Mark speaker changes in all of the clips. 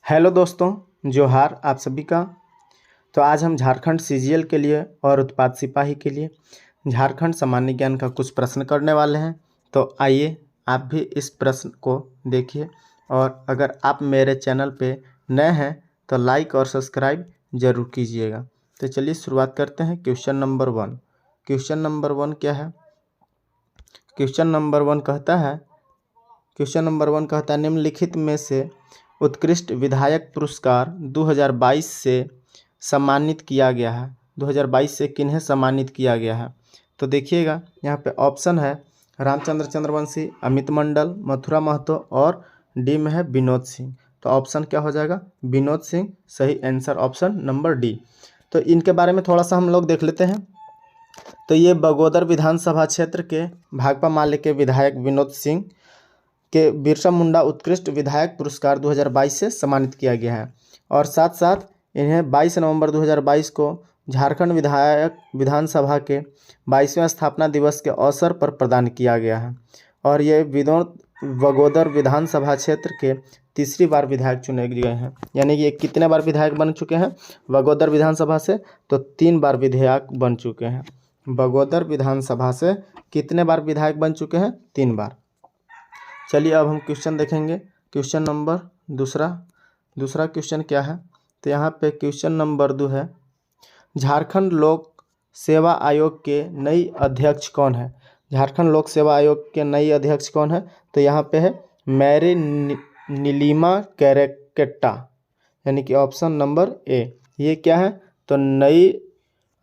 Speaker 1: Hello दोस्तों, जोहार आप सभी का। तो आज हम झारखंड सीजीएल के लिए और उत्पाद सिपाही के लिए झारखंड सामान्य ज्ञान का कुछ प्रश्न करने वाले हैं। तो आइए आप भी इस प्रश्न को देखिए, और अगर आप मेरे चैनल पे नए हैं तो लाइक और सब्सक्राइब ज़रूर कीजिएगा। तो चलिए शुरुआत करते हैं। Question number 1। क्वेश्चन नंबर 1 क्या है? क्वेश्चन नंबर 1 कहता है निम्नलिखित में से उत्कृष्ट विधायक पुरस्कार 2022 से सम्मानित किया गया है। 2022 से किन्हें सम्मानित किया गया है? तो देखिएगा, यहाँ पे ऑप्शन है रामचंद्र चंद्रवंशी, अमित मंडल, मथुरा महतो और डी में है विनोद सिंह। तो ऑप्शन क्या हो जाएगा? विनोद सिंह सही आंसर, ऑप्शन नंबर डी। तो इनके बारे में थोड़ा सा हम लोग देख लेते हैं। तो ये बगोदर विधानसभा क्षेत्र के भाकपा माले के विधायक विनोद सिंह के बिरसा मुंडा उत्कृष्ट विधायक पुरस्कार 2022 से सम्मानित किया गया है। और साथ साथ इन्हें 22 नवंबर 2022 को झारखंड विधानसभा के 22वें स्थापना दिवस के अवसर पर प्रदान किया गया है। और ये विनोद बगोदर विधानसभा क्षेत्र के तीसरी बार विधायक चुने गए हैं। यानी कि ये कितने बार विधायक बन चुके हैं बगोदर विधानसभा से? तो 3 बार विधायक बन चुके हैं। बगोदर विधानसभा से कितने बार विधायक बन चुके हैं? 3 बार। चलिए अब हम क्वेश्चन देखेंगे। क्वेश्चन नंबर दूसरा क्वेश्चन क्या है? तो यहाँ पे क्वेश्चन नंबर 2 है, झारखंड लोक सेवा आयोग के नई अध्यक्ष कौन है? झारखंड लोक सेवा आयोग के नई अध्यक्ष कौन है? तो यहाँ पे है मैरी नीलिमा कैरेकेट्टा, यानी कि ऑप्शन नंबर ए। ये क्या है? तो नई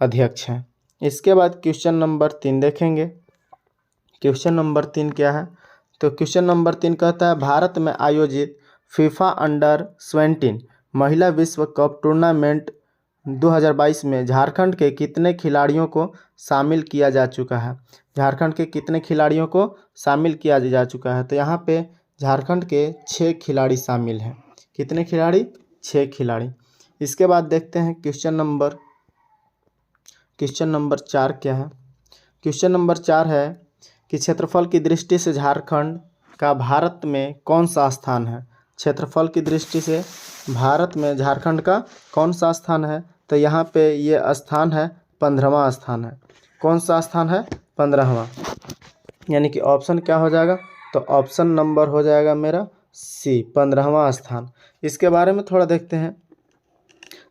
Speaker 1: अध्यक्ष हैं। इसके बाद क्वेश्चन नंबर 3 देखेंगे। क्वेश्चन नंबर 3 क्या है? तो क्वेश्चन नंबर 3 कहता है भारत में आयोजित फीफा अंडर-17 महिला विश्व कप टूर्नामेंट 2022 में झारखंड के कितने खिलाड़ियों को शामिल किया जा चुका है? झारखंड के कितने खिलाड़ियों को शामिल किया जा चुका है? तो यहाँ पे झारखंड के 6 खिलाड़ी शामिल हैं। कितने खिलाड़ी? 6 खिलाड़ी। इसके बाद देखते हैं क्वेश्चन नंबर 4 क्या है? क्वेश्चन नंबर 4 है कि क्षेत्रफल की दृष्टि से झारखंड का भारत में कौन सा स्थान है? क्षेत्रफल की दृष्टि से भारत में झारखंड का कौन सा स्थान है? तो यहाँ पे ये स्थान है 15वां स्थान है। कौन सा स्थान है? 15वां। यानी कि ऑप्शन क्या हो जाएगा? तो ऑप्शन नंबर हो जाएगा मेरा सी, 15वां स्थान। इसके बारे में थोड़ा देखते हैं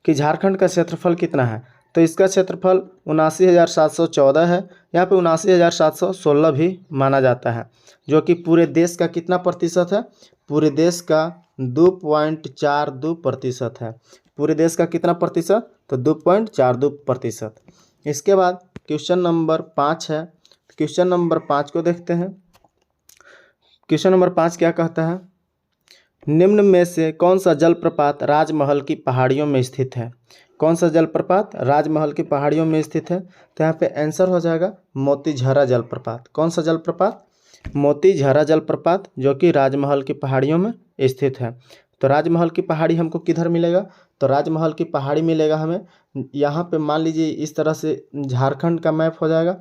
Speaker 1: कि झारखंड का क्षेत्रफल कितना है। तो इसका क्षेत्रफल 79,714 है। यहाँ पे 79,716 भी माना जाता है, जो कि पूरे देश का कितना प्रतिशत है? पूरे देश का 2.42% है। पूरे देश का कितना प्रतिशत? तो 2.42%। इसके बाद क्वेश्चन नंबर 5 है। क्वेश्चन नंबर 5 को देखते हैं। क्वेश्चन नंबर 5 क्या कहता है? निम्न में से कौन सा जलप्रपात राजमहल की पहाड़ियों में स्थित है? कौन सा जलप्रपात राजमहल की पहाड़ियों में स्थित है? तो यहाँ पे आंसर हो जाएगा मोतीझरा जलप्रपात। कौन सा जलप्रपात? मोतीझरा जलप्रपात, जो कि राजमहल की पहाड़ियों में स्थित है। तो राजमहल की पहाड़ी हमको किधर मिलेगा? तो राजमहल की पहाड़ी मिलेगा हमें यहाँ पे, मान लीजिए इस तरह से झारखंड का मैप हो जाएगा।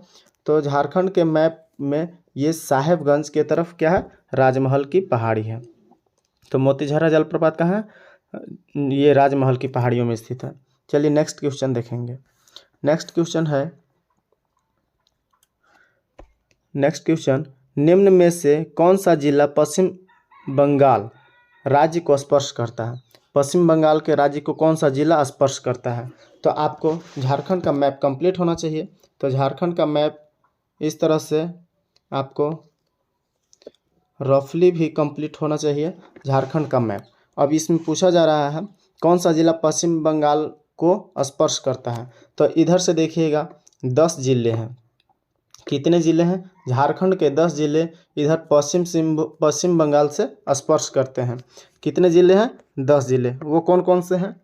Speaker 1: तो झारखंड के मैप में ये साहेबगंज के तरफ क्या है? राजमहल की पहाड़ी है। तो मोतीझरा जलप्रपात कहाँ है? ये राजमहल की पहाड़ियों में स्थित है। चलिए नेक्स्ट क्वेश्चन देखेंगे। नेक्स्ट क्वेश्चन, निम्न में से कौन सा जिला पश्चिम बंगाल राज्य को स्पर्श करता है? पश्चिम बंगाल के राज्य को कौन सा जिला स्पर्श करता है? तो आपको झारखंड का मैप कंप्लीट होना चाहिए। तो झारखंड का मैप इस तरह से आपको रफली भी कंप्लीट होना चाहिए झारखंड का मैप। अब इसमें पूछा जा रहा है कौन सा जिला पश्चिम बंगाल को स्पर्श करता है। तो इधर से देखिएगा 10 जिले हैं। कितने जिले हैं? झारखंड के 10 जिले इधर पश्चिम बंगाल से स्पर्श करते हैं। कितने जिले हैं? 10 जिले। वो कौन कौन से हैं?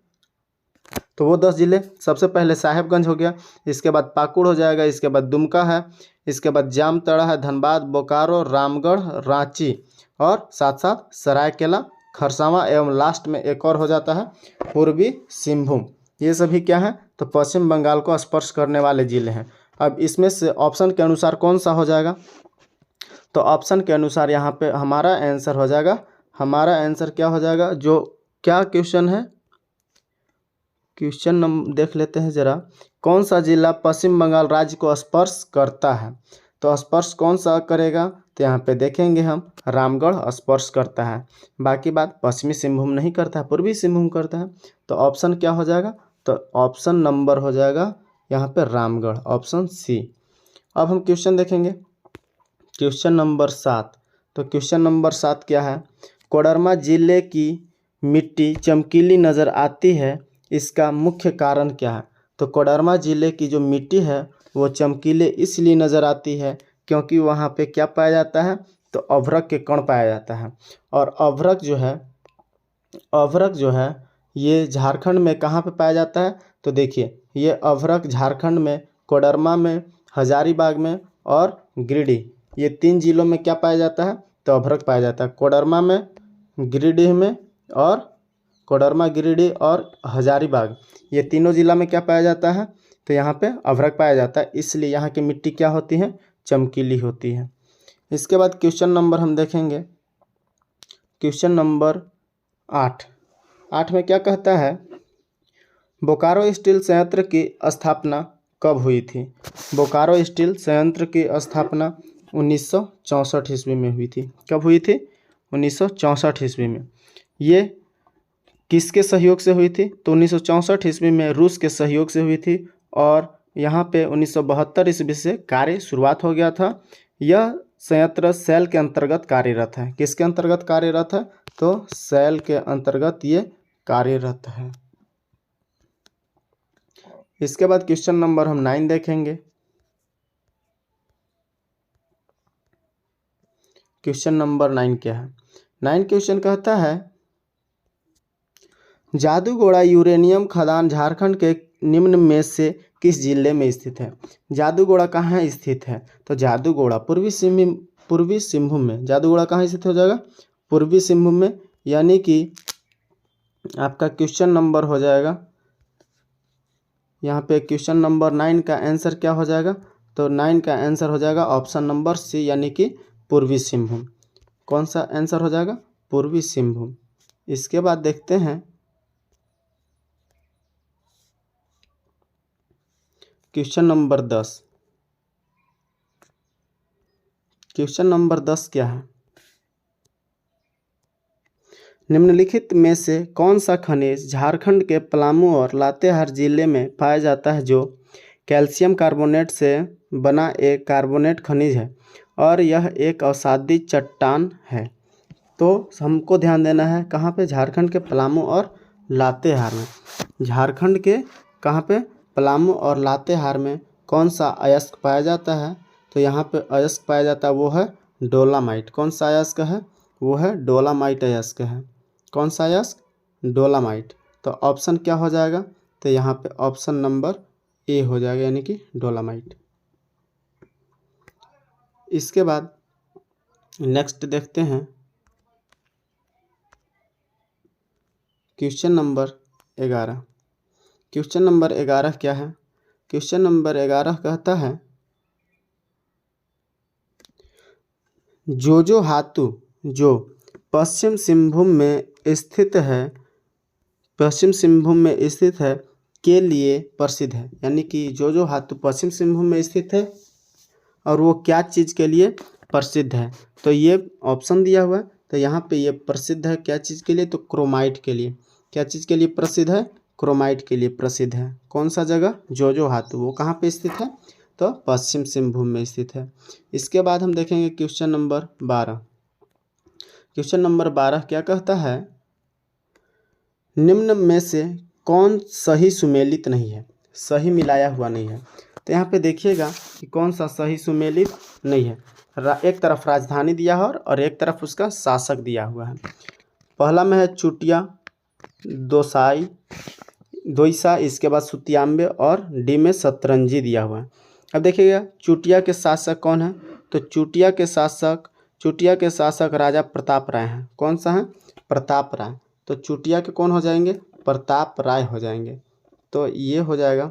Speaker 1: तो वो 10 जिले, सबसे पहले साहेबगंज हो गया, इसके बाद पाकुड़ हो जाएगा, इसके बाद दुमका है, इसके बाद जामताड़ा है, धनबाद, बोकारो, रामगढ़, रांची और साथ साथ सरायकेला, खरसावां एवं लास्ट में एक और हो जाता है पूर्वी सिंहभूम। ये सभी क्या हैं? तो पश्चिम बंगाल को स्पर्श करने वाले जिले हैं। अब इसमें से ऑप्शन के अनुसार कौन सा हो जाएगा? तो ऑप्शन के अनुसार यहाँ पे हमारा आंसर हो जाएगा, हमारा आंसर क्या हो जाएगा? जो क्या क्वेश्चन है, क्वेश्चन नंबर देख लेते हैं जरा। कौन सा जिला पश्चिम बंगाल राज्य को स्पर्श करता है? तो स्पर्श कौन सा करेगा? तो यहाँ पे देखेंगे हम, रामगढ़ स्पर्श करता है। बाकी बात पश्चिमी सिंहभूम नहीं करता है, पूर्वी सिंहभूम करता है। तो ऑप्शन क्या हो जाएगा? तो ऑप्शन नंबर हो जाएगा यहाँ पे रामगढ़, ऑप्शन सी। अब हम क्वेश्चन देखेंगे, क्वेश्चन नंबर 7। तो क्वेश्चन नंबर 7 क्या है? कोडरमा जिले की मिट्टी चमकीली नज़र आती है, इसका मुख्य कारण क्या है? तो कोडरमा जिले की जो मिट्टी है वो चमकीले इसलिए नज़र आती है क्योंकि वहाँ पे क्या पाया जाता है? तो अभ्रक के कण पाया जाता है। और अभ्रक जो है ये झारखंड में कहाँ पे पाया जाता है? तो देखिए, ये अभ्रक झारखंड में कोडरमा में, हजारीबाग में और गिरिडीह, ये 3 जिलों में क्या पाया जाता है? तो अभ्रक पाया जाता है। कोडरमा में, गिरिडीह में, और कोडरमा, गिरिडीह और हजारीबाग, ये तीनों जिला में क्या पाया जाता है? तो यहाँ पे अभ्रक पाया जाता है, इसलिए यहाँ की मिट्टी क्या होती है? चमकीली होती है। इसके बाद क्वेश्चन नंबर हम देखेंगे, क्वेश्चन नंबर 8 में क्या कहता है? बोकारो स्टील संयंत्र की स्थापना कब हुई थी? बोकारो स्टील संयंत्र की स्थापना 1964 ईस्वी में हुई थी। कब हुई थी? 1964 ईस्वी में। ये किसके सहयोग से हुई थी? तो 1964 ईस्वी में रूस के सहयोग से हुई थी। और यहाँ पे 1972 ईस्वी से कार्य शुरुआत हो गया था। यह संयंत्र सेल के अंतर्गत कार्यरत है। किसके अंतर्गत कार्यरत है? तो सेल के अंतर्गत ये कार्यरत है। इसके बाद क्वेश्चन नंबर हम 9 देखेंगे। क्वेश्चन नंबर 9 क्या है? 9 क्वेश्चन कहता है, जादूगोड़ा यूरेनियम खदान झारखंड के निम्न में से किस जिले में स्थित है? जादूगोड़ा कहाँ स्थित है? तो जादूगोड़ा पूर्वी सिंहभूम में। जादूगोड़ा कहाँ स्थित हो जाएगा? पूर्वी सिंहभूम में। यानी कि आपका क्वेश्चन नंबर हो जाएगा यहाँ पे, क्वेश्चन नंबर 9 का आंसर क्या हो जाएगा? तो 9 का आंसर हो जाएगा ऑप्शन नंबर सी, यानी कि पूर्वी सिंहभूम। कौन सा आंसर हो जाएगा? पूर्वी सिंहभूम। इसके बाद देखते हैं क्वेश्चन नंबर 10। क्वेश्चन नंबर 10 क्या है? निम्नलिखित में से कौन सा खनिज झारखंड के पलामू और लातेहार जिले में पाया जाता है जो कैल्शियम कार्बोनेट से बना एक कार्बोनेट खनिज है और यह एक अवसादी चट्टान है? तो हमको ध्यान देना है कहाँ पे? झारखंड के पलामू और लातेहार में। झारखंड के कहाँ पे? पलामू और लातेहार में कौन सा अयस्क पाया जाता है? तो यहाँ पे अयस्क पाया जाता है वो है डोलामाइट। कौन सा अयस्क है? वो है डोलामाइट अयस्क है। कौन सा अयस्क? डोलामाइट। तो ऑप्शन क्या हो जाएगा? तो यहाँ पे ऑप्शन नंबर ए हो जाएगा, यानी कि डोलामाइट। इसके बाद नेक्स्ट देखते हैं क्वेश्चन नंबर 11। क्वेश्चन नंबर 11 क्या है? क्वेश्चन नंबर 11 कहता है, जोजो हातू जो पश्चिम सिंहभूम में स्थित है, पश्चिम सिंहभूम में स्थित है के लिए प्रसिद्ध है। यानी कि जोजो हातू पश्चिम सिंहभूम में स्थित है और वो क्या चीज़ के लिए प्रसिद्ध है? तो ये ऑप्शन दिया हुआ है। तो यहाँ पे ये प्रसिद्ध है क्या चीज़ के लिए? तो क्रोमाइट के लिए। क्या चीज़ के लिए प्रसिद्ध है? क्रोमाइट के लिए प्रसिद्ध है। कौन सा जगह? जोजो हातू, वो कहाँ पे स्थित है? तो पश्चिम सिंहभूम में स्थित है। इसके बाद हम देखेंगे क्वेश्चन नंबर 12। क्वेश्चन नंबर 12 क्या कहता है? निम्न में से कौन सही सुमेलित नहीं है? सही मिलाया हुआ नहीं है। तो यहाँ पे देखिएगा कि कौन सा सही सुमेलित नहीं है। एक तरफ राजधानी दिया है और एक तरफ उसका शासक दिया हुआ है। पहला में है चुटिया, दोईसा, इसके बाद सुतियांबे और डी में सतरंजी दिया हुआ है। अब देखिएगा चुटिया के शासक कौन है? तो चुटिया के शासक राजा प्रताप राय हैं। कौन सा है? प्रताप राय। तो चुटिया के कौन हो जाएंगे? प्रताप राय हो जाएंगे। तो ये हो जाएगा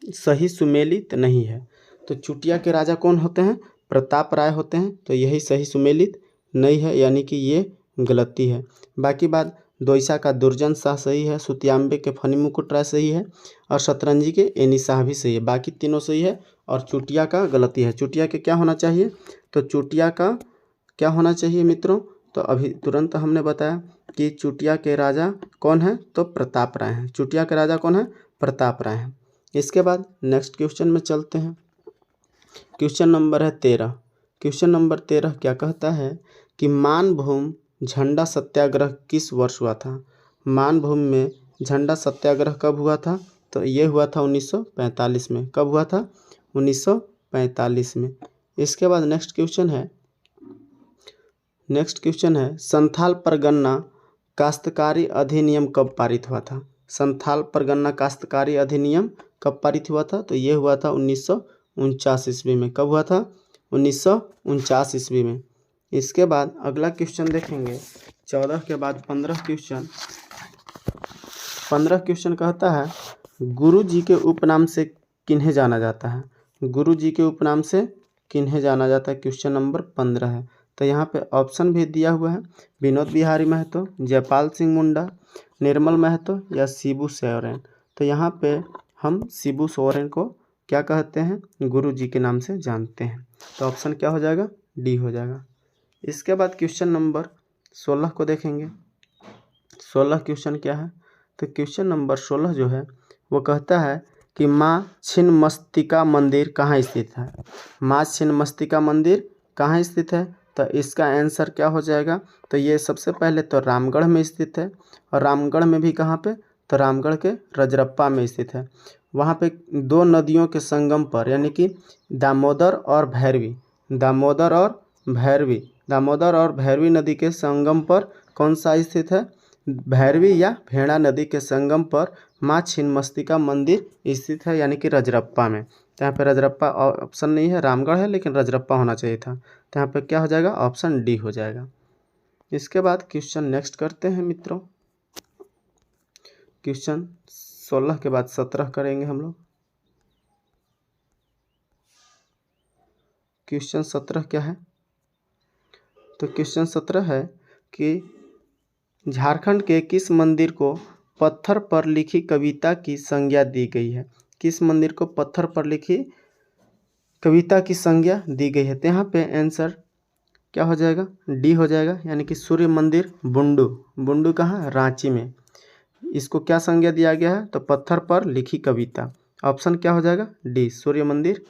Speaker 1: सही सुमेलित नहीं है। तो चुटिया के राजा कौन होते हैं? प्रताप राय होते हैं। तो यही सही सुमेलित नहीं है, यानी कि ये गलती है। बाकी बात दोईसा का दुर्जन शाह सही है, सुतियाम्बे के फनी मुकुट राय सही है, और शतरंजी के एनी शाह भी सही है। बाकी तीनों सही है और चुटिया का गलती है। चुटिया के क्या होना चाहिए, तो चुटिया का क्या होना चाहिए मित्रों, तो अभी तुरंत हमने बताया कि चुटिया के राजा कौन है, तो प्रताप राय हैं। चुटिया के राजा कौन है, प्रताप राय हैं। इसके बाद नेक्स्ट क्वेश्चन में चलते हैं। क्वेश्चन नंबर है 13। क्वेश्चन नंबर 13 क्या कहता है कि मानभूम झंडा सत्याग्रह किस वर्ष हुआ था। मानभूम में झंडा सत्याग्रह कब हुआ था, तो ये हुआ था 1945 में। कब हुआ था, 1945 में। इसके बाद नेक्स्ट क्वेश्चन है संथाल परगन्ना काश्तकारी अधिनियम कब पारित हुआ था। संथाल परगन्ना काश्तकारी अधिनियम कब पारित हुआ था, तो ये हुआ था 1949 ईस्वी में। कब हुआ था, 1949 ईस्वी में। इसके बाद अगला क्वेश्चन देखेंगे 14 के बाद 15 क्वेश्चन। 15 क्वेश्चन कहता है गुरु जी के उपनाम से किन्हें जाना जाता है। गुरु जी के उपनाम से किन्हें जाना जाता है, क्वेश्चन नंबर 15 है। तो यहाँ पे ऑप्शन भी दिया हुआ है, विनोद बिहारी महतो, जयपाल सिंह मुंडा, निर्मल महतो या शिबू सोरेन। तो यहाँ पे हम शिबू सोरेन को क्या कहते हैं, गुरु जी के नाम से जानते हैं। तो ऑप्शन क्या हो जाएगा, डी हो जाएगा। इसके बाद क्वेश्चन नंबर 16 को देखेंगे। 16 क्वेश्चन क्या है, तो क्वेश्चन नंबर 16 जो है वो कहता है कि माँ छिन्नमस्तिका मंदिर कहाँ स्थित है। माँ छिन्नमस्तिका मंदिर कहाँ स्थित है, तो इसका आंसर क्या हो जाएगा, तो ये सबसे पहले तो रामगढ़ में स्थित है, और रामगढ़ में भी कहाँ पे, तो रामगढ़ के रजरप्पा में स्थित है। वहाँ पे दो नदियों के संगम पर, यानी कि दामोदर और भैरवी, दामोदर और भैरवी नदी के संगम पर कौन सा स्थित है, भैरवी या भेड़ा नदी के संगम पर माँ छिन्नमस्तिका मंदिर स्थित है, यानी कि रजरप्पा में। तो यहाँ पे रजरप्पा ऑप्शन नहीं है, रामगढ़ है लेकिन रजरप्पा होना चाहिए था। तो यहाँ पे क्या हो जाएगा, ऑप्शन डी हो जाएगा। इसके बाद क्वेश्चन नेक्स्ट करते हैं मित्रों। क्वेश्चन 16 के बाद 17 करेंगे हम लोग। क्वेश्चन 17 क्या है, तो क्वेश्चन 17 है कि झारखंड के किस मंदिर को पत्थर पर लिखी कविता की संज्ञा दी गई है। किस मंदिर को पत्थर पर लिखी कविता की संज्ञा दी गई है, तो यहाँ पे आंसर क्या हो जाएगा, डी हो जाएगा, यानी कि सूर्य मंदिर बुंडू। बुंडू कहाँ, रांची में। इसको क्या संज्ञा दिया गया है, तो पत्थर पर लिखी कविता। ऑप्शन क्या हो जाएगा, डी, सूर्य मंदिर।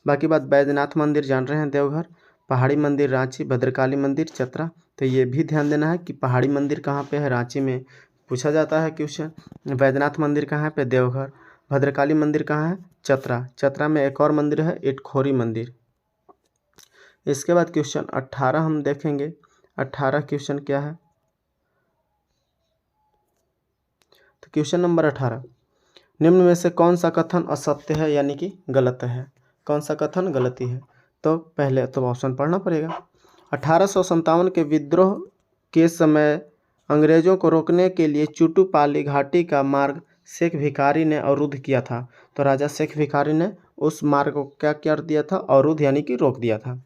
Speaker 1: बाकी बात बैद्यनाथ मंदिर जान रहे हैं देवघर, पहाड़ी मंदिर रांची, भद्रकाली मंदिर चतरा। तो ये भी ध्यान देना है कि पहाड़ी मंदिर कहाँ पे है, रांची में पूछा जाता है क्वेश्चन। बैद्यनाथ मंदिर कहाँ पे, देवघर। भद्रकाली मंदिर कहाँ है, चतरा। चतरा में एक और मंदिर है, इटखोरी मंदिर। इसके बाद क्वेश्चन 18 हम देखेंगे। 18 क्वेश्चन क्या है, तो क्वेश्चन नंबर 18, निम्न में से कौन सा कथन असत्य है, यानी कि गलत है। कौन सा कथन गलती है, तो पहले तो ऑप्शन पढ़ना पड़ेगा। 1857 के विद्रोह के समय अंग्रेजों को रोकने के लिए चुटुपाली घाटी का मार्ग शेख भिखारी ने अवरुद्ध किया था। तो राजा शेख भिखारी ने उस मार्ग को क्या कर दिया था, अवरुद्ध यानी कि रोक दिया था।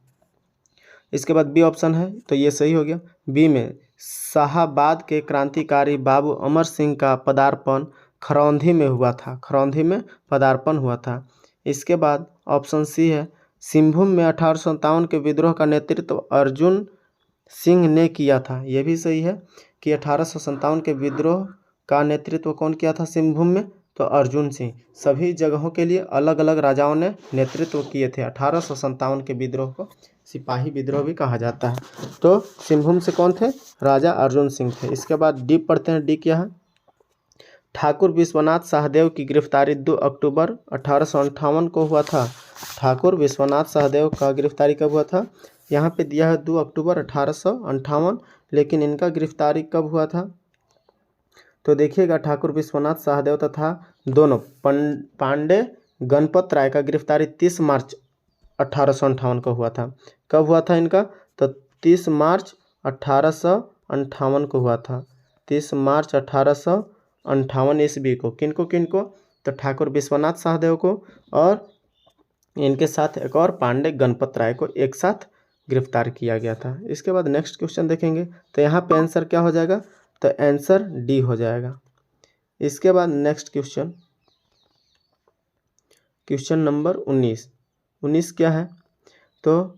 Speaker 1: इसके बाद बी ऑप्शन है, तो ये सही हो गया। बी में शाहाबाद के क्रांतिकारी बाबू अमर सिंह का पदार्पण खरौंधी में हुआ था। खरौंधी में पदार्पण हुआ था। इसके बाद ऑप्शन सी है, सिंहभूम में 1857 के विद्रोह का नेतृत्व अर्जुन सिंह ने किया था। यह भी सही है कि 1857 के विद्रोह का नेतृत्व कौन किया था सिंहभूम में, तो अर्जुन सिंह। सभी जगहों के लिए अलग अलग राजाओं ने नेतृत्व किए थे। 1857 के विद्रोह को सिपाही विद्रोह भी कहा जाता है। तो सिंहभूम से कौन थे, राजा अर्जुन सिंह थे। इसके बाद डी पढ़ते हैं। डी क्या है, ठाकुर विश्वनाथ शाहदेव की गिरफ्तारी 2 अक्टूबर 1858 को हुआ था। ठाकुर विश्वनाथ शाहदेव का गिरफ्तारी कब हुआ था, यहाँ पे दिया है 2 अक्टूबर 1858, लेकिन इनका गिरफ्तारी कब हुआ था, तो देखिएगा ठाकुर विश्वनाथ शाहदेव तथा दोनों पांडे गणपत राय का गिरफ्तारी 30 मार्च 1858 को हुआ था। कब हुआ था इनका, तो 30 मार्च 1858 को हुआ था। 30 मार्च 1858 ईस्वी को। किनको, तो ठाकुर विश्वनाथ शाहदेव को और इनके साथ एक और पांडे गणपत राय को एक साथ गिरफ्तार किया गया था। इसके बाद नेक्स्ट क्वेश्चन देखेंगे, तो यहाँ पे आंसर क्या हो जाएगा, तो आंसर डी हो जाएगा। इसके बाद नेक्स्ट क्वेश्चन, क्वेश्चन नंबर 19 क्या है, तो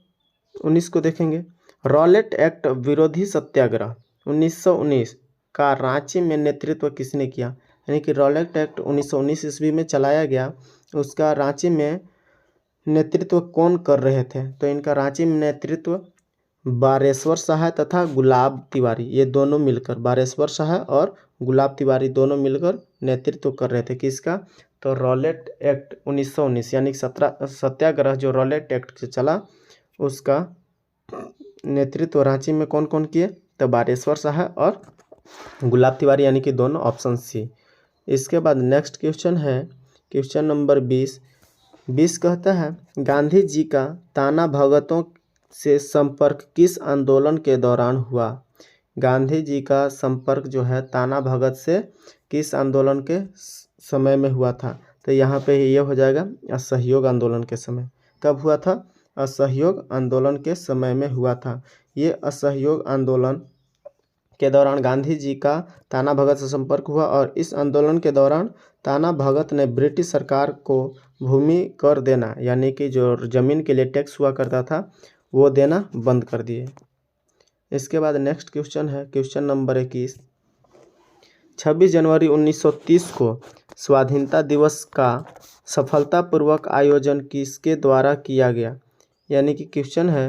Speaker 1: 19 को देखेंगे। रॉलेट एक्ट विरोधी सत्याग्रह 1919 का रांची में नेतृत्व किसने किया? यानी कि रॉलेट एक्ट 1919 ईस्वी में चलाया गया, उसका रांची में नेतृत्व कौन कर रहे थे? तो इनका रांची में नेतृत्व बारेश्वर शाह तथा गुलाब तिवारी, ये दोनों मिलकर, बारेश्वर शाह और गुलाब तिवारी दोनों मिलकर नेतृत्व कर रहे थे। किसका? तो रॉलेट एक्ट 1919 यानी कि सत्याग्रह जो रॉलेट एक्ट से चला उसका नेतृत्व रांची में कौन कौन किए? तो बारेश्वर शाह और गुलाब तिवारी, यानी कि दोनों, ऑप्शन सी। इसके बाद नेक्स्ट क्वेश्चन है क्वेश्चन नंबर 20 कहता है गांधी जी का ताना भगतों से संपर्क किस आंदोलन के दौरान हुआ? गांधी जी का संपर्क जो है ताना भगत से किस आंदोलन के समय में हुआ था? तो यहाँ पे ये हो जाएगा असहयोग आंदोलन के समय। कब हुआ था? असहयोग आंदोलन के समय में हुआ था। ये असहयोग आंदोलन के दौरान गांधी जी का ताना भगत से संपर्क हुआ और इस आंदोलन के दौरान ताना भगत ने ब्रिटिश सरकार को भूमि कर देना, यानी कि जो जमीन के लिए टैक्स हुआ करता था वो देना बंद कर दिए। इसके बाद नेक्स्ट क्वेश्चन है क्वेश्चन नंबर 21। 26 जनवरी 1930 को स्वाधीनता दिवस का सफलतापूर्वक आयोजन किसके द्वारा किया गया? यानी कि क्वेश्चन है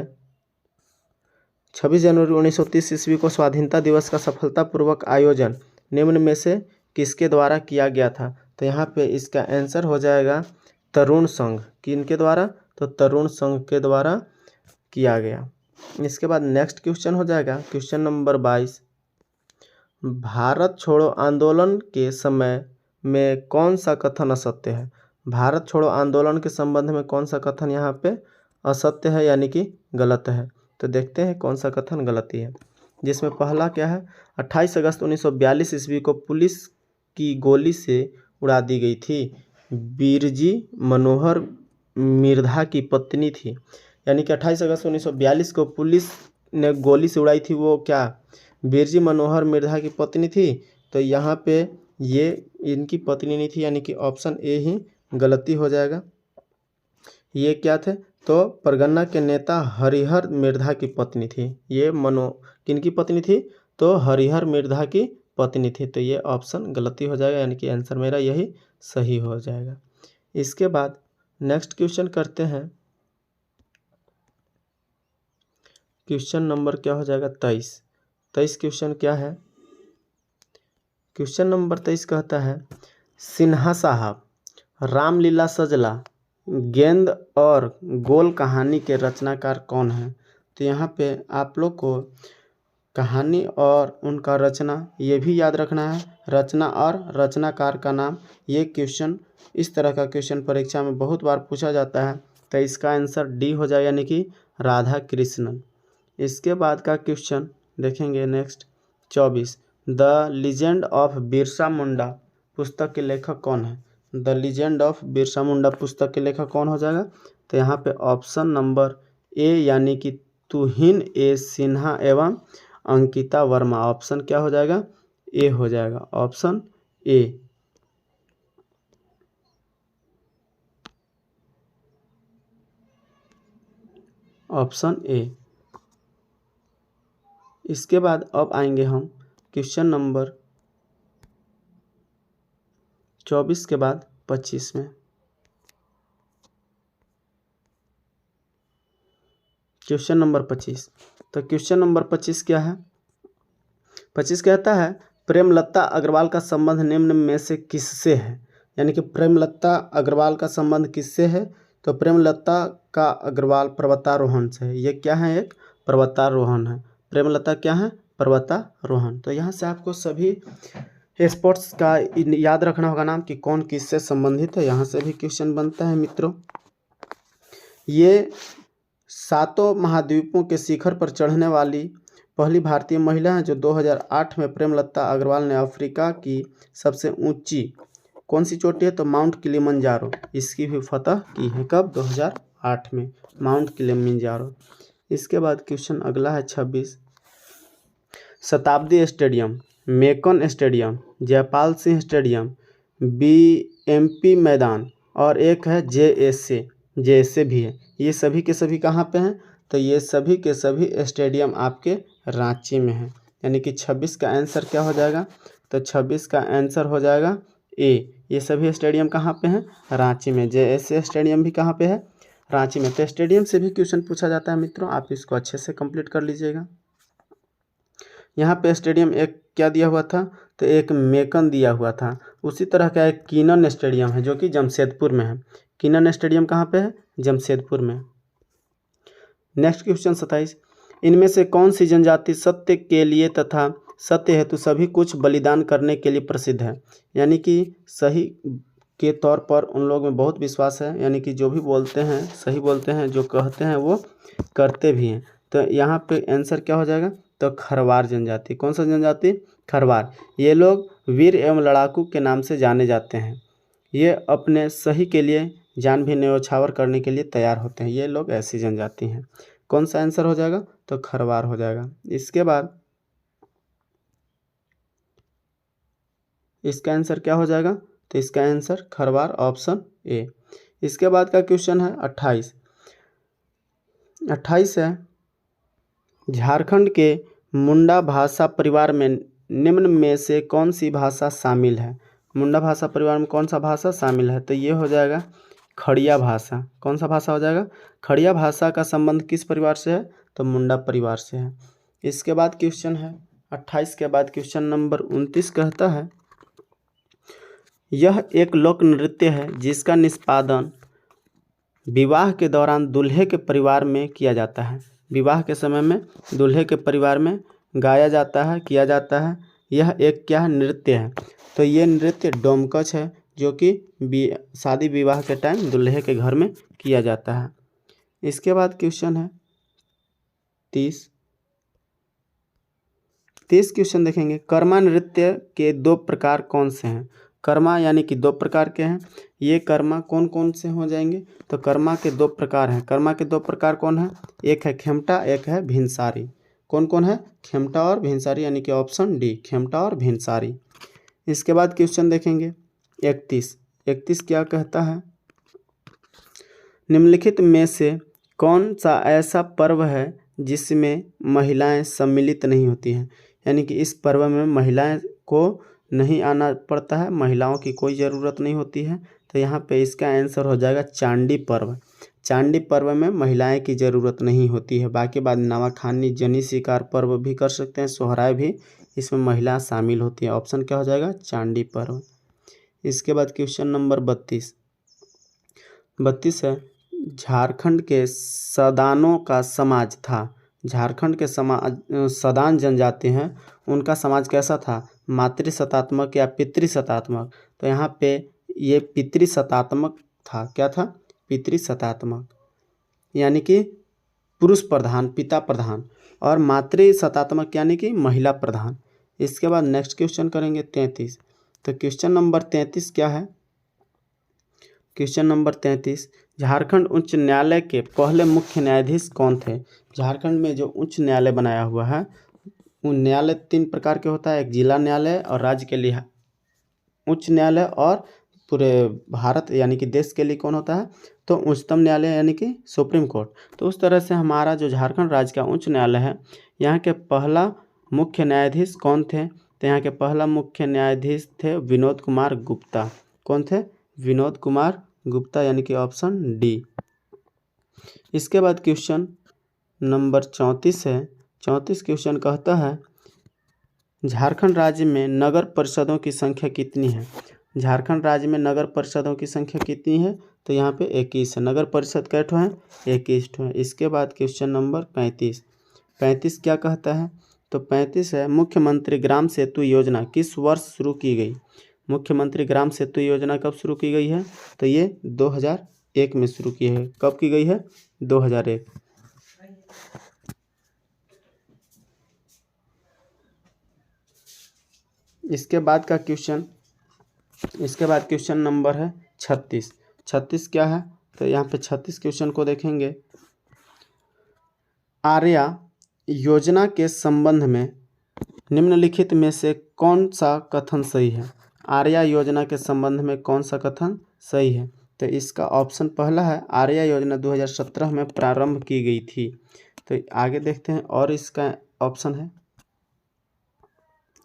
Speaker 1: 26 जनवरी 1930 ईस्वी को स्वाधीनता दिवस का सफलतापूर्वक आयोजन निम्न में से किसके द्वारा किया गया था? तो यहाँ पे इसका आंसर हो जाएगा तरुण संघ। किनके द्वारा? तो तरुण संघ के द्वारा किया गया। इसके बाद नेक्स्ट क्वेश्चन हो जाएगा क्वेश्चन नंबर 22। भारत छोड़ो आंदोलन के समय में कौन सा कथन असत्य है? भारत छोड़ो आंदोलन के संबंध में कौन सा कथन यहाँ पे असत्य है, यानी कि गलत है? तो देखते हैं कौन सा कथन गलती है। जिसमें पहला क्या है, 28 अगस्त 1942 ईस्वी को पुलिस की गोली से उड़ा दी गई थी। बिरजी मनोहर मिर्धा की पत्नी थी, यानी कि 28 अगस्त 1942 को पुलिस ने गोली से उड़ाई थी, वो क्या बिरजी मनोहर मिर्धा की पत्नी थी? तो यहाँ पे ये इनकी पत्नी नहीं थी, यानी कि ऑप्शन ए ही गलती हो जाएगा। ये क्या थे? तो परगन्ना के नेता हरिहर मिर्धा की पत्नी थी। ये किनकी पत्नी थी? तो हरिहर मिर्धा की पत्नी थी। तो ये ऑप्शन गलती हो जाएगा, यानी कि आंसर मेरा यही सही हो जाएगा। इसके बाद नेक्स्ट क्वेश्चन करते हैं। क्वेश्चन नंबर क्या हो जाएगा? 23 क्वेश्चन क्या है? क्वेश्चन नंबर 23 कहता है सिन्हा साहब रामलीला सजला गेंद और गोल कहानी के रचनाकार कौन है? तो यहाँ पे आप लोग को कहानी और उनका रचना ये भी याद रखना है, रचना और रचनाकार का नाम। ये क्वेश्चन, इस तरह का क्वेश्चन परीक्षा में बहुत बार पूछा जाता है। तो इसका आंसर डी हो जाएगा, यानी कि राधा कृष्णन। इसके बाद का क्वेश्चन देखेंगे next 24। The legend of Birsa Munda पुस्तक के लेखक कौन है? The legend of Birsa Munda पुस्तक के लेखक कौन हो जाएगा? तो यहाँ पे ऑप्शन नंबर ए, यानी कि तुहिन ए सिन्हा एवं अंकिता वर्मा। ऑप्शन क्या हो जाएगा? ए हो जाएगा, ऑप्शन ए। Option A. इसके बाद अब आएंगे हम क्वेश्चन नंबर 24 के बाद 25 में। Question number 25। तो क्वेश्चन नंबर 25 क्या है? 25 कहता है प्रेमलता अग्रवाल का संबंध निम्न में से किससे है? यानी कि प्रेमलता अग्रवाल का संबंध किससे है? तो प्रेमलता का अग्रवाल पर्वतारोहण से है। ये क्या है? एक पर्वतारोहण है। प्रेमलता क्या है? पर्वतारोहण। तो यहाँ से आपको सभी स्पोर्ट्स का याद रखना होगा नाम कि कौन किससे संबंधित है। यहाँ से भी क्वेश्चन बनता है मित्रों। ये 7 महाद्वीपों के शिखर पर चढ़ने वाली पहली भारतीय महिला है, जो 2008 में प्रेमलता अग्रवाल ने अफ्रीका की सबसे ऊंची कौन सी चोटी है? तो माउंट किलिमंजारो, इसकी भी फतह की है। कब? 2008 में, माउंट किलिमंजारो। इसके बाद क्वेश्चन अगला है 26। शताब्दी stadium
Speaker 2: MECON stadium, Jaipal Singh stadium, BMP मैदान और एक है जेएसए भी है। ये सभी के सभी कहाँ पे हैं? तो ये सभी के सभी स्टेडियम आपके रांची में हैं। यानी कि 26 का आंसर क्या हो जाएगा? तो 26 का आंसर हो जाएगा ए। ये सभी स्टेडियम कहाँ पे हैं? रांची में। जेएसए स्टेडियम भी कहाँ पे है? रांची में। तो स्टेडियम से भी क्वेश्चन पूछा जाता है मित्रों, आप इसको अच्छे से कंप्लीट कर लीजिएगा। यहाँ पे स्टेडियम एक क्या दिया हुआ था? तो एक मेकन दिया हुआ था। उसी तरह का एक कीनन स्टेडियम है जो कि जमशेदपुर में है। कीनन स्टेडियम कहाँ पे है? जमशेदपुर में। नेक्स्ट क्वेश्चन 27, इनमें से कौन सी जनजाति सत्य के लिए तथा सत्य हेतु सभी कुछ बलिदान करने के लिए प्रसिद्ध है? यानी कि सही के तौर पर उन लोगों में बहुत विश्वास है, यानी कि जो भी बोलते हैं सही बोलते हैं, जो कहते हैं वो करते भी हैं। तो यहाँ पे आंसर क्या हो जाएगा? तो खरवार जनजाति। कौन सा जनजाति? खरवार। ये लोग वीर एवं लड़ाकू के नाम से जाने जाते हैं। ये अपने सही के लिए जान भी न्यौछावर करने के लिए तैयार होते हैं। ये लोग ऐसी जनजाति हैं। कौन सा आंसर हो जाएगा? तो खरवार हो जाएगा। इसके बाद इसका आंसर क्या हो जाएगा? तो इसका आंसर खरवार, ऑप्शन ए। इसके बाद का क्वेश्चन है 28। 28 है, झारखंड के मुंडा भाषा परिवार में निम्न में से कौन सी भाषा शामिल है? मुंडा भाषा परिवार में कौन सा भाषा शामिल है? तो ये हो जाएगा खड़िया भाषा। कौन सा भाषा हो जाएगा? खड़िया भाषा का संबंध किस परिवार से है? तो मुंडा परिवार से है। इसके बाद क्वेश्चन है 28 के बाद क्वेश्चन नंबर 29 कहता है, यह एक लोक नृत्य है जिसका निष्पादन विवाह के दौरान दूल्हे के परिवार में किया जाता है। विवाह के समय में दूल्हे के परिवार में गाया जाता है, किया जाता है। यह एक क्या नृत्य है? तो ये नृत्य डोमकच है जो कि शादी विवाह के टाइम दूल्हे के घर में किया जाता है। इसके बाद क्वेश्चन है 30 क्वेश्चन देखेंगे, कर्मा नृत्य के दो प्रकार कौन से हैं? कर्मा यानी कि दो प्रकार के हैं। ये कर्मा कौन कौन से हो जाएंगे? तो कर्मा के दो प्रकार हैं। कर्मा के दो प्रकार कौन है? एक है खेमटा, एक है भिनसारी। कौन कौन है? खेमटा और भिनसारी, यानी कि ऑप्शन डी, खेमटा और भिनसारी। इसके बाद क्वेश्चन देखेंगे 31 क्या कहता है, निम्नलिखित में से कौन सा ऐसा पर्व है जिसमें महिलाएं सम्मिलित नहीं होती हैं? यानी कि इस पर्व में महिलाएं को नहीं आना पड़ता है, महिलाओं की कोई ज़रूरत नहीं होती है। तो यहाँ पे इसका आंसर हो जाएगा चांडी पर्व। चांडी पर्व में महिलाएं की ज़रूरत नहीं होती है। बाकी बाद नवाखानी, जनी शिकार पर्व भी कर सकते हैं, सोहराय भी, इसमें महिला शामिल होती है। ऑप्शन क्या हो जाएगा? चांडी पर्व। इसके बाद क्वेश्चन नंबर 32 है, झारखंड के सदानों का समाज था। झारखंड के सदान जनजाति हैं, उनका समाज कैसा था? मातृसत्तात्मक या पितृसत्तात्मक? तो यहाँ पे ये पितृसत्तात्मक था। क्या था? पितृसत्तात्मक, यानी कि पुरुष प्रधान, पिता प्रधान, और मातृसत्तात्मक यानी कि महिला प्रधान। इसके बाद नेक्स्ट क्वेश्चन करेंगे 33। तो क्वेश्चन नंबर 33 क्या है? क्वेश्चन नंबर 33, झारखंड उच्च न्यायालय के पहले मुख्य न्यायाधीश कौन थे? झारखंड में जो उच्च न्यायालय बनाया हुआ है, वो न्यायालय 3 प्रकार के होता है, एक जिला न्यायालय और राज्य के लिए उच्च न्यायालय, और पूरे भारत यानी कि देश के लिए कौन होता है? तो उच्चतम न्यायालय यानी कि सुप्रीम कोर्ट। तो उस तरह से हमारा जो झारखंड राज्य का उच्च न्यायालय है, यहाँ के पहला मुख्य न्यायाधीश कौन थे? तो यहाँ के पहला मुख्य न्यायाधीश थे विनोद कुमार गुप्ता। कौन थे? विनोद कुमार गुप्ता, यानी कि ऑप्शन डी। इसके बाद क्वेश्चन नंबर 34 है। 34 क्वेश्चन कहता है, झारखंड राज्य में नगर परिषदों की संख्या कितनी है? झारखंड राज्य में नगर परिषदों की संख्या कितनी है? तो यहाँ पे 21 है। नगर परिषद कै ठो है? 21 ठो है। इसके बाद क्वेश्चन नंबर 35 क्या कहता है? तो 35 है, मुख्यमंत्री ग्राम सेतु योजना किस वर्ष शुरू की गई? मुख्यमंत्री ग्राम सेतु योजना कब शुरू की गई है? तो ये 2001 में शुरू की है। कब की गई है? 2001। इसके बाद क्वेश्चन नंबर है 36 क्या है? तो यहाँ पे 36 क्वेश्चन को देखेंगे, आर्या योजना के संबंध में निम्नलिखित में से कौन सा कथन सही है? आर्या योजना के संबंध में कौन सा कथन सही है? तो इसका ऑप्शन पहला है, आर्या योजना 2017 में प्रारंभ की गई थी। तो आगे देखते हैं, और इसका ऑप्शन है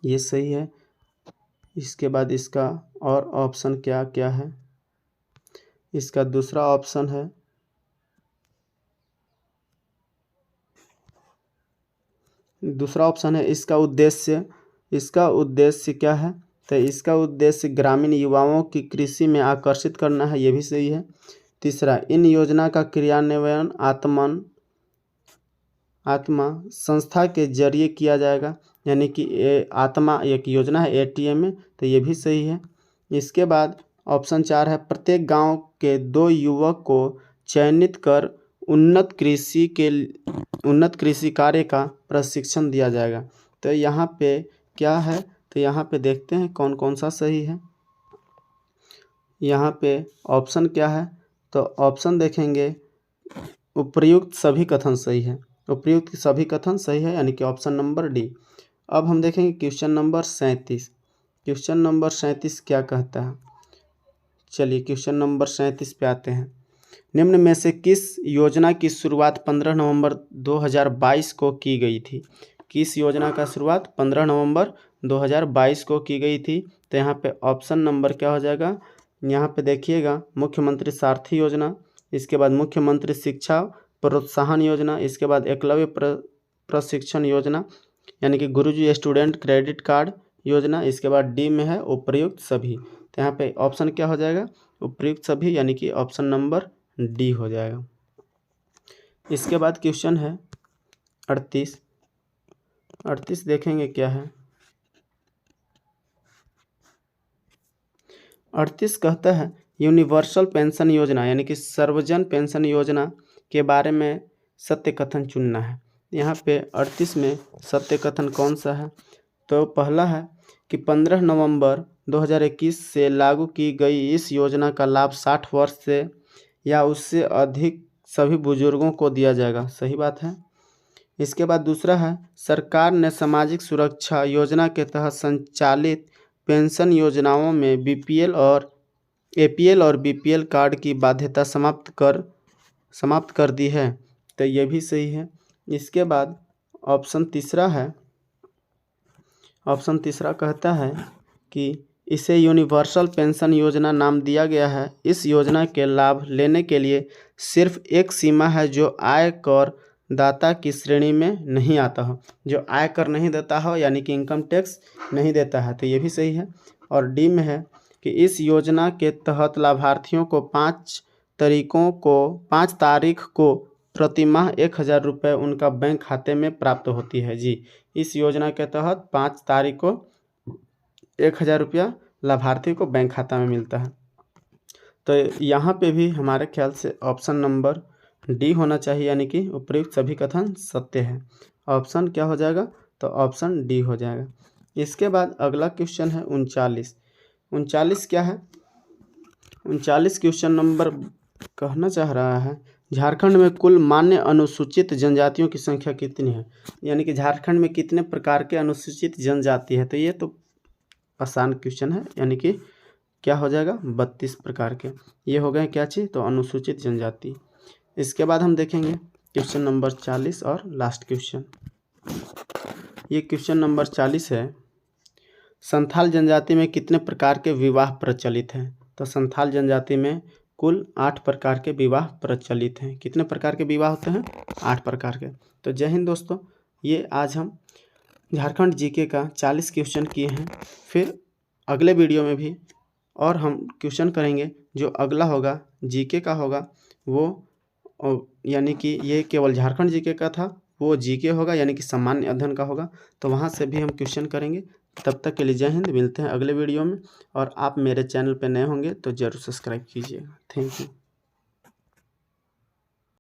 Speaker 2: ये सही है। इसके बाद इसका और ऑप्शन क्या क्या है? इसका दूसरा ऑप्शन है, इसका उद्देश्य क्या है? तो इसका उद्देश्य ग्रामीण युवाओं की कृषि में आकर्षित करना है, ये भी सही है। तीसरा, इन योजना का क्रियान्वयन आत्मा संस्था के जरिए किया जाएगा, यानी कि आत्मा एक योजना है एटीएम में, तो ये भी सही है। इसके बाद ऑप्शन 4 है, प्रत्येक गांव के 2 युवक को चयनित कर उन्नत कृषि कार्य का प्रशिक्षण दिया जाएगा। तो यहाँ पे क्या है? तो यहाँ पे देखते हैं कौन कौन सा सही है। यहाँ पे ऑप्शन क्या है? तो ऑप्शन देखेंगे, उपर्युक्त सभी कथन सही है। उपर्युक्त सभी कथन सही है, यानी कि ऑप्शन नंबर डी। अब हम देखेंगे क्वेश्चन नंबर 37। क्वेश्चन नंबर 37 क्या कहता है? चलिए क्वेश्चन नंबर 37 पे आते हैं। निम्न में से किस योजना की शुरुआत 15 नवंबर 2022 को की गई थी? किस योजना का शुरुआत 15 नवंबर 2022 को की गई थी? तो यहाँ पे ऑप्शन नंबर क्या हो जाएगा? यहाँ पे देखिएगा, मुख्यमंत्री सारथी योजना, इसके बाद मुख्यमंत्री शिक्षा प्रोत्साहन योजना, इसके बाद एकलव्य प्रशिक्षण योजना, यानी कि गुरुजी स्टूडेंट क्रेडिट कार्ड योजना, इसके बाद डी में है उपर्युक्त सभी। तो यहाँ पे ऑप्शन क्या हो जाएगा? उपर्युक्त सभी, यानी कि ऑप्शन नंबर डी हो जाएगा। इसके बाद क्वेश्चन है 38 देखेंगे क्या है। 38 कहता है, यूनिवर्सल पेंशन योजना, यानी कि सर्वजन पेंशन योजना के बारे में सत्य कथन चुनना है। यहाँ पे 38 में सत्य कथन कौन सा है? तो पहला है कि 15 नवंबर 2021 से लागू की गई इस योजना का लाभ 60 वर्ष से या उससे अधिक सभी बुजुर्गों को दिया जाएगा, सही बात है। इसके बाद दूसरा है, सरकार ने सामाजिक सुरक्षा योजना के तहत संचालित पेंशन योजनाओं में एपीएल और बीपीएल कार्ड की बाध्यता समाप्त कर दी है, तो ये भी सही है। इसके बाद ऑप्शन तीसरा कहता है कि इसे यूनिवर्सल पेंशन योजना नाम दिया गया है। इस योजना के लाभ लेने के लिए सिर्फ एक सीमा है, जो आयकर दाता की श्रेणी में नहीं आता हो, जो आयकर नहीं देता हो, यानी कि इनकम टैक्स नहीं देता है, तो ये भी सही है। और डी में है कि इस योजना के तहत लाभार्थियों को 5 तारीख को प्रतिमाह 1000 रुपये उनका बैंक खाते में प्राप्त होती है। जी, इस योजना के तहत 5 तारीख को 1000 रुपया लाभार्थी को बैंक खाता में मिलता है। तो यहाँ पे भी हमारे ख्याल से ऑप्शन नंबर डी होना चाहिए, यानी कि उपर्युक्त सभी कथन सत्य है। ऑप्शन क्या हो जाएगा? तो ऑप्शन डी हो जाएगा। इसके बाद अगला क्वेश्चन है 39 क्या है? 39 क्वेश्चन नंबर कहना चाह रहा है, झारखंड में कुल मान्य अनुसूचित जनजातियों की संख्या कितनी है? यानी कि झारखंड में कितने प्रकार के अनुसूचित जनजाति है? तो ये तो आसान क्वेश्चन है, यानी कि क्या हो जाएगा? 32 प्रकार के। ये हो गए क्या चीज़? तो अनुसूचित जनजाति। इसके बाद हम देखेंगे क्वेश्चन नंबर 40 और लास्ट क्वेश्चन। ये क्वेश्चन नंबर 40 है, संथाल जनजाति में कितने प्रकार के विवाह प्रचलित हैं? तो संथाल जनजाति में कुल 8 प्रकार के विवाह प्रचलित हैं। कितने प्रकार के विवाह होते हैं? 8 प्रकार के। तो जय हिंद दोस्तों, ये आज हम झारखंड जीके का 40 क्वेश्चन किए हैं। फिर अगले वीडियो में भी और हम क्वेश्चन करेंगे, जो अगला होगा जीके का होगा वो, यानी कि ये केवल झारखंड जीके का था, वो जीके होगा, यानी कि सामान्य अध्ययन का होगा। तो वहाँ से भी हम क्वेश्चन करेंगे। तब तक के लिए जय हिंद, मिलते हैं अगले वीडियो में। और आप मेरे चैनल पर नए होंगे तो ज़रूर सब्सक्राइब कीजिएगा। Thank you.